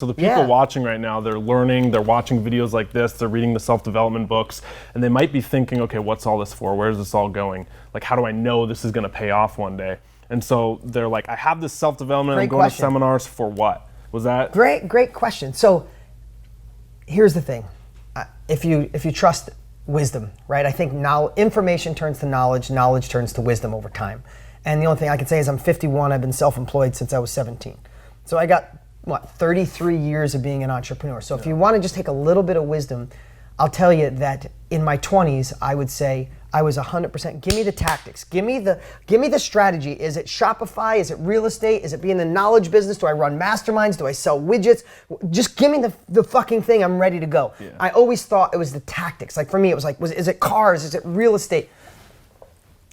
So the people watching right now, they're learning, they're watching videos like this, they're reading the self-development books, and they might be thinking, okay, what's all this for? Where's this all going? Like, how do I know this is gonna pay off one day? And so they're like, I have this self-development, I'm going to seminars for what? Was that? Great question. So here's the thing. If you trust wisdom, right? I think now information turns to knowledge, knowledge turns to wisdom over time. And the only thing I can say is I'm 51, I've been self-employed since I was 17. So I got 33 years of being an entrepreneur. So if you want to just take a little bit of wisdom, I'll tell you that in my 20s, I would say I was 100%. Give me the tactics. Give me the strategy. Is it Shopify? Is it real estate? Is it being in the knowledge business? Do I run masterminds? Do I sell widgets? Just give me the fucking thing. I'm ready to go. Yeah. I always thought it was the tactics. Like for me, it was like, is it cars? Is it real estate?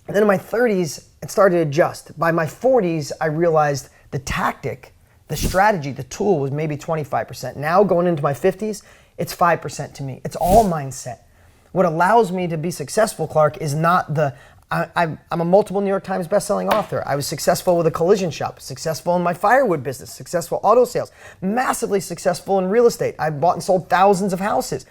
And then in my 30s, it started to adjust. By my 40s, I realized the tactic, the strategy, the tool was maybe 25%. Now going into my 50s, it's 5% to me. It's all mindset. What allows me to be successful, Clark, is not I'm a multiple New York Times bestselling author. I was successful with a collision shop, successful in my firewood business, successful auto sales, massively successful in real estate. I bought and sold thousands of houses.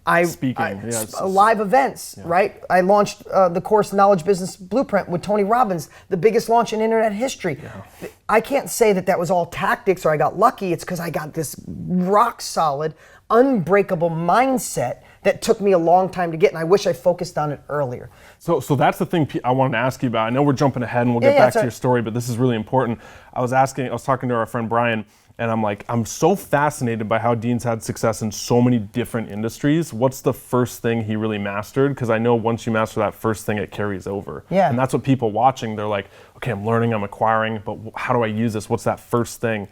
Live events, right? I launched the course Knowledge Business Blueprint with Tony Robbins, the biggest launch in internet history. Yeah. I can't say that was all tactics or I got lucky. It's because I got this rock solid, unbreakable mindset that took me a long time to get, and I wish I focused on it earlier. So that's the thing I wanted to ask you about. I know we're jumping ahead and we'll get back to your story, but this is really important. I was talking to our friend Brian, and I'm like, I'm so fascinated by how Dean's had success in so many different industries. What's the first thing he really mastered? Because I know once you master that first thing, it carries over. Yeah. And that's what people watching, they're like, okay, I'm learning, I'm acquiring, but how do I use this? What's that first thing?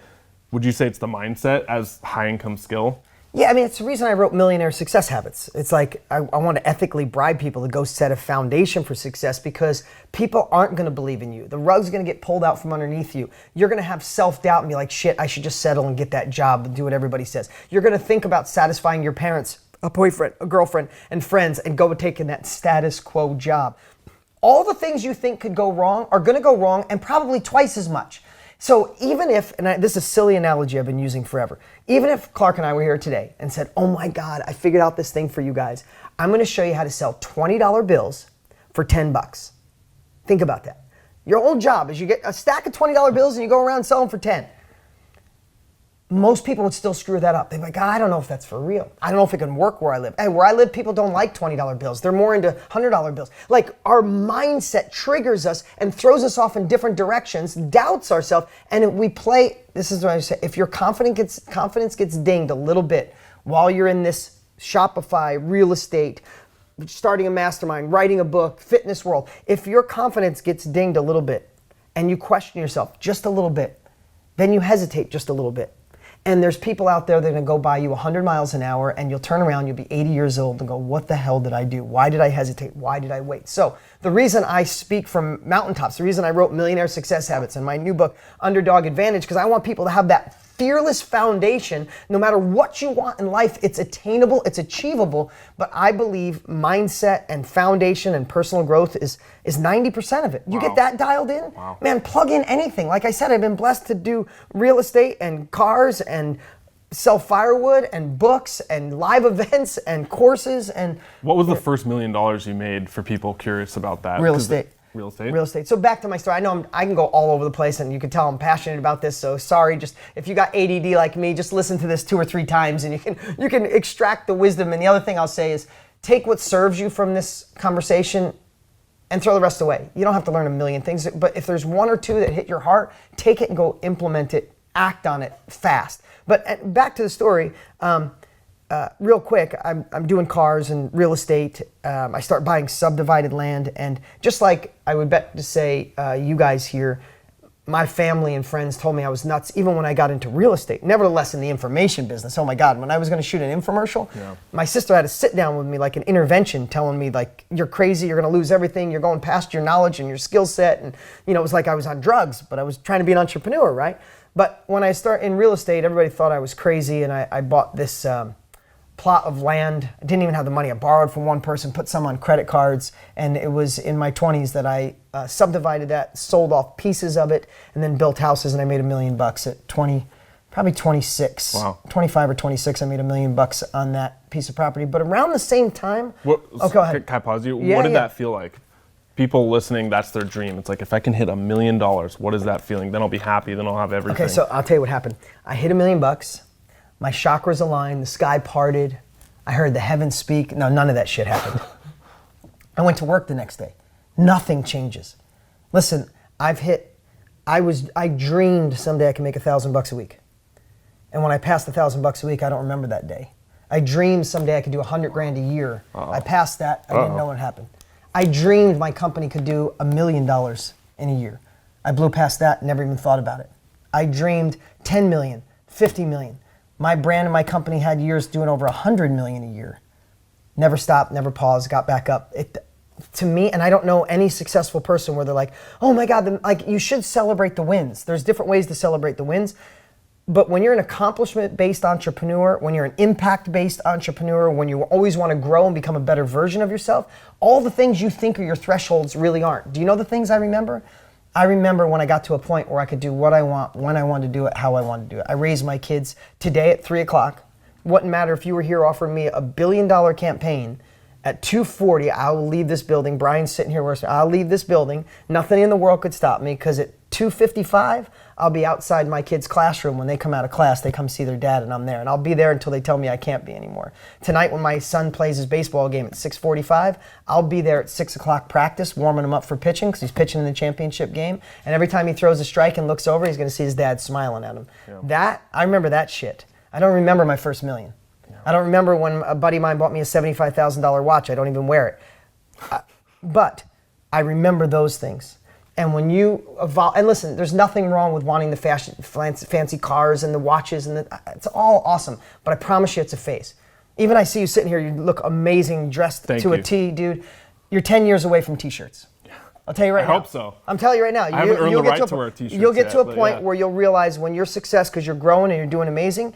Would you say it's the mindset as high income skill? Yeah, I mean, it's the reason I wrote Millionaire Success Habits. It's like I want to ethically bribe people to go set a foundation for success because people aren't going to believe in you. The rug's going to get pulled out from underneath you. You're going to have self-doubt and be like, shit, I should just settle and get that job and do what everybody says. You're going to think about satisfying your parents, a boyfriend, a girlfriend, and friends and go taking that status quo job. All the things you think could go wrong are going to go wrong and probably twice as much. So even if, this is a silly analogy I've been using forever, even if Clark and I were here today and said, oh my God, I figured out this thing for you guys. I'm gonna show you how to sell $20 bills for 10 bucks. Think about that. Your whole job is you get a stack of $20 bills and you go around and sell them for 10. Most people would still screw that up. They'd be like, I don't know if that's for real. I don't know if it can work where I live. Hey, where I live, people don't like $20 bills. They're more into $100 bills. Like our mindset triggers us and throws us off in different directions, doubts ourselves, and we play, this is what I say, if your confidence gets dinged a little bit while you're in this Shopify, real estate, starting a mastermind, writing a book, fitness world, if your confidence gets dinged a little bit and you question yourself just a little bit, then you hesitate just a little bit. And there's people out there that are going to go by you 100 miles an hour and you'll turn around, you'll be 80 years old and go, what the hell did I do? Why did I hesitate? Why did I wait? So the reason I speak from mountaintops, the reason I wrote Millionaire Success Habits and my new book, Underdog Advantage, because I want people to have that fearless foundation. No matter what you want in life, it's attainable, it's achievable, but I believe mindset and foundation and personal growth is 90% of it. You get that dialed in, man, plug in anything. Like I said, I've been blessed to do real estate and cars and sell firewood and books and live events and courses. And what was the first $1 million you made for people curious about that? Real estate. Real estate? Real estate. So back to my story. I know I can go all over the place and you can tell I'm passionate about this. So sorry, just if you got ADD like me, just listen to this 2 or 3 times and you can extract the wisdom. And the other thing I'll say is take what serves you from this conversation and throw the rest away. You don't have to learn a million things, but if there's 1 or 2 that hit your heart, take it and go implement it, act on it fast. But back to the story, real quick, I'm doing cars and real estate. I start buying subdivided land, and just like I would bet to say you guys here, my family and friends told me I was nuts even when I got into real estate. Nevertheless, in the information business, oh my God, when I was going to shoot an infomercial, my sister had to sit down with me like an intervention telling me like, you're crazy, you're going to lose everything, you're going past your knowledge and your skill set. And it was like I was on drugs, but I was trying to be an entrepreneur, right? But when I start in real estate, everybody thought I was crazy, and I bought this plot of land. I didn't even have the money. I borrowed from one person, put some on credit cards, and it was in my 20s that I subdivided that, sold off pieces of it, and then built houses, and I made $1 million at 20, probably 26. Wow. 25 or 26, I made $1 million on that piece of property. But around the same time, go ahead. Can I pause you? Yeah, what did that feel like? People listening, that's their dream. It's like, if I can hit $1 million, what is that feeling? Then I'll be happy, then I'll have everything. Okay, so I'll tell you what happened. I hit $1 million, my chakras aligned, the sky parted, I heard the heavens speak. No, none of that shit happened. I went to work the next day. Nothing changes. Listen, I dreamed someday I could make $1,000 a week. And when I passed $1,000 a week, I don't remember that day. I dreamed someday I could do 100 grand a year. I passed that, I didn't know what happened. I dreamed my company could do $1 million in a year. I blew past that, never even thought about it. I dreamed 10 million, 50 million. My brand and my company had years doing over 100 million a year. Never stopped, never paused, got back up. To me, and I don't know any successful person where they're like, oh my God, you should celebrate the wins. There's different ways to celebrate the wins. But when you're an accomplishment-based entrepreneur, when you're an impact-based entrepreneur, when you always want to grow and become a better version of yourself, all the things you think are your thresholds really aren't. Do you know the things I remember? I remember when I got to a point where I could do what I want, when I wanted to do it, how I wanted to do it. I raised my kids today at 3 o'clock. Wouldn't matter if you were here offering me $1 billion campaign. At 2:40, I will leave this building. Brian's sitting here. I'll leave this building. Nothing in the world could stop me, because at 2:55, I'll be outside my kids' classroom. When they come out of class, they come see their dad, and I'm there. And I'll be there until they tell me I can't be anymore. Tonight, when my son plays his baseball game at 6:45, I'll be there at 6 o'clock practice, warming him up for pitching, because he's pitching in the championship game. And every time he throws a strike and looks over, he's going to see his dad smiling at him. Yeah. I remember that shit. I don't remember my first million. I don't remember when a buddy of mine bought me a $75,000 watch. I don't even wear it. But I remember those things. And when you evolve, and listen, there's nothing wrong with wanting the fancy cars and the watches, and it's all awesome. But I promise you it's a phase. Even I see you sitting here, you look amazing, dressed to a T, dude. You're 10 years away from t-shirts. I'll tell you right now. I hope so. I'm telling you right now. I haven't earned the right to wear t-shirts You'll get to a point yet. where you'll realize when you're success, because you're growing and you're doing amazing,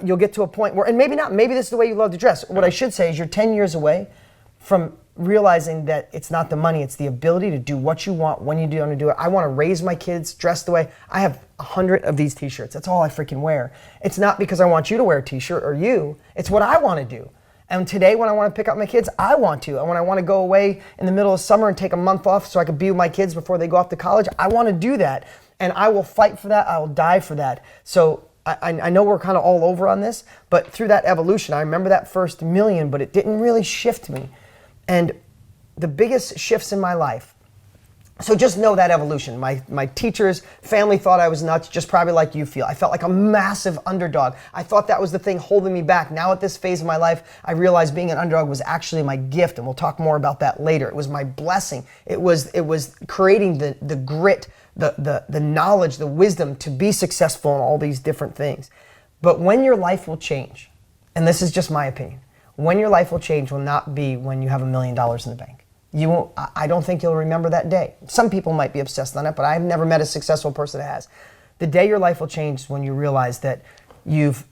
you'll get to a point where, and maybe not, maybe this is the way you love to dress. What I should say is you're 10 years away from realizing that it's not the money, it's the ability to do what you want when you want to do it. I want to raise my kids, dress the way. I have 100 of these t-shirts. That's all I freaking wear. It's not because I want you to wear a t-shirt or you. It's what I want to do. And today when I want to pick up my kids, I want to. And when I want to go away in the middle of summer and take a month off so I can be with my kids before they go off to college, I want to do that. And I will fight for that. I will die for that. So I know we're kind of all over on this, but through that evolution, I remember that first million, but it didn't really shift me. And the biggest shifts in my life, so just know that evolution. My teachers, family thought I was nuts, just probably like you feel. I felt like a massive underdog. I thought that was the thing holding me back. Now at this phase of my life, I realized being an underdog was actually my gift, and we'll talk more about that later. It was my blessing. It was creating the grit, the knowledge, the wisdom to be successful in all these different things. But when your life will change, and this is just my opinion, when your life will change will not be when you have $1 million in the bank. You won't, I don't think you'll remember that day. Some people might be obsessed on it, but I've never met a successful person that has. The day your life will change is when you realize that you've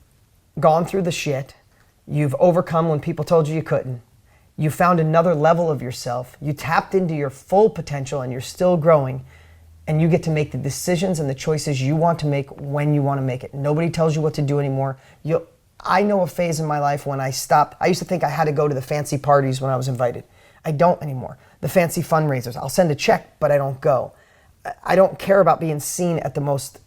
gone through the shit, you've overcome when people told you you couldn't, you found another level of yourself, you tapped into your full potential and you're still growing, and you get to make the decisions and the choices you want to make when you want to make it. Nobody tells you what to do anymore. I know a phase in my life when I stopped. I used to think I had to go to the fancy parties when I was invited. I don't anymore. The fancy fundraisers. I'll send a check, but I don't go. I don't care about being seen at the most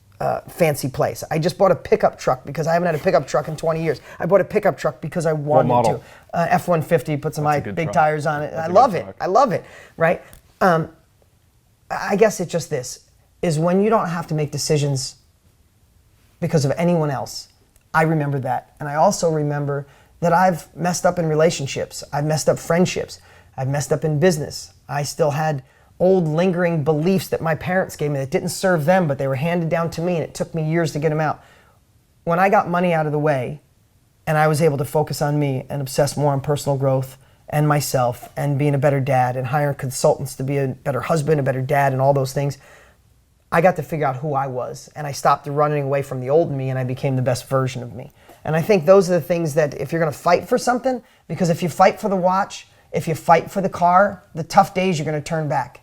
fancy place. I just bought a pickup truck because I haven't had a pickup truck in 20 years. I bought a pickup truck because I wanted to. F-150, put some big tires on it. I love it. I love it, right? I guess it's just this, is when you don't have to make decisions because of anyone else. I remember that. And I also remember that I've messed up in relationships. I've messed up friendships. I've messed up in business. I still had old lingering beliefs that my parents gave me that didn't serve them, but they were handed down to me, and it took me years to get them out. When I got money out of the way and I was able to focus on me and obsess more on personal growth and myself and being a better dad and hiring consultants to be a better husband, a better dad, and all those things, I got to figure out who I was, and I stopped running away from the old me, and I became the best version of me. And I think those are the things that if you're going to fight for something, because if you fight for the watch, if you fight for the car, the tough days you're going to turn back.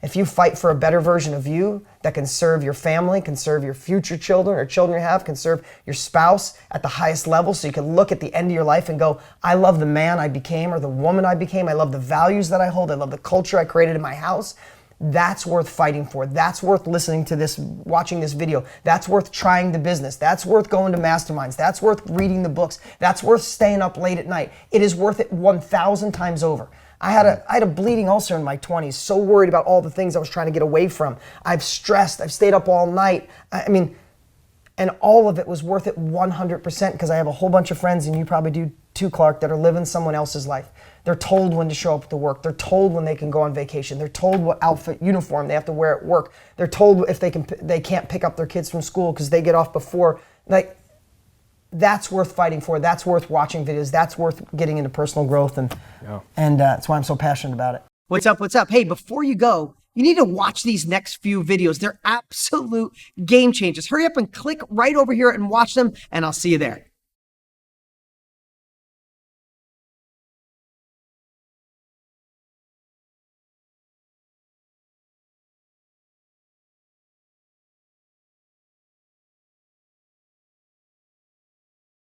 If you fight for a better version of you that can serve your family, can serve your future children or children you have, can serve your spouse at the highest level, so you can look at the end of your life and go, I love the man I became or the woman I became. I love the values that I hold. I love the culture I created in my house. That's worth fighting for. That's worth listening to this, watching this video. That's worth trying the business. That's worth going to masterminds. That's worth reading the books. That's worth staying up late at night. It is worth it 1,000 times over. I had a bleeding ulcer in my 20s, so worried about all the things I was trying to get away from. I've stressed, I've stayed up all night. I mean, and all of it was worth it 100% because I have a whole bunch of friends, and you probably do too, Clark, that are living someone else's life. They're told when to show up to work. They're told when they can go on vacation. They're told what outfit, uniform they have to wear at work. They're told if they can't pick up their kids from school because they get off before. Like, that's worth fighting for. That's worth watching videos. That's worth getting into personal growth, and that's why I'm so passionate about it. What's up? What's up? Hey, before you go, you need to watch these next few videos. They're absolute game changers. Hurry up and click right over here and watch them, and I'll see you there.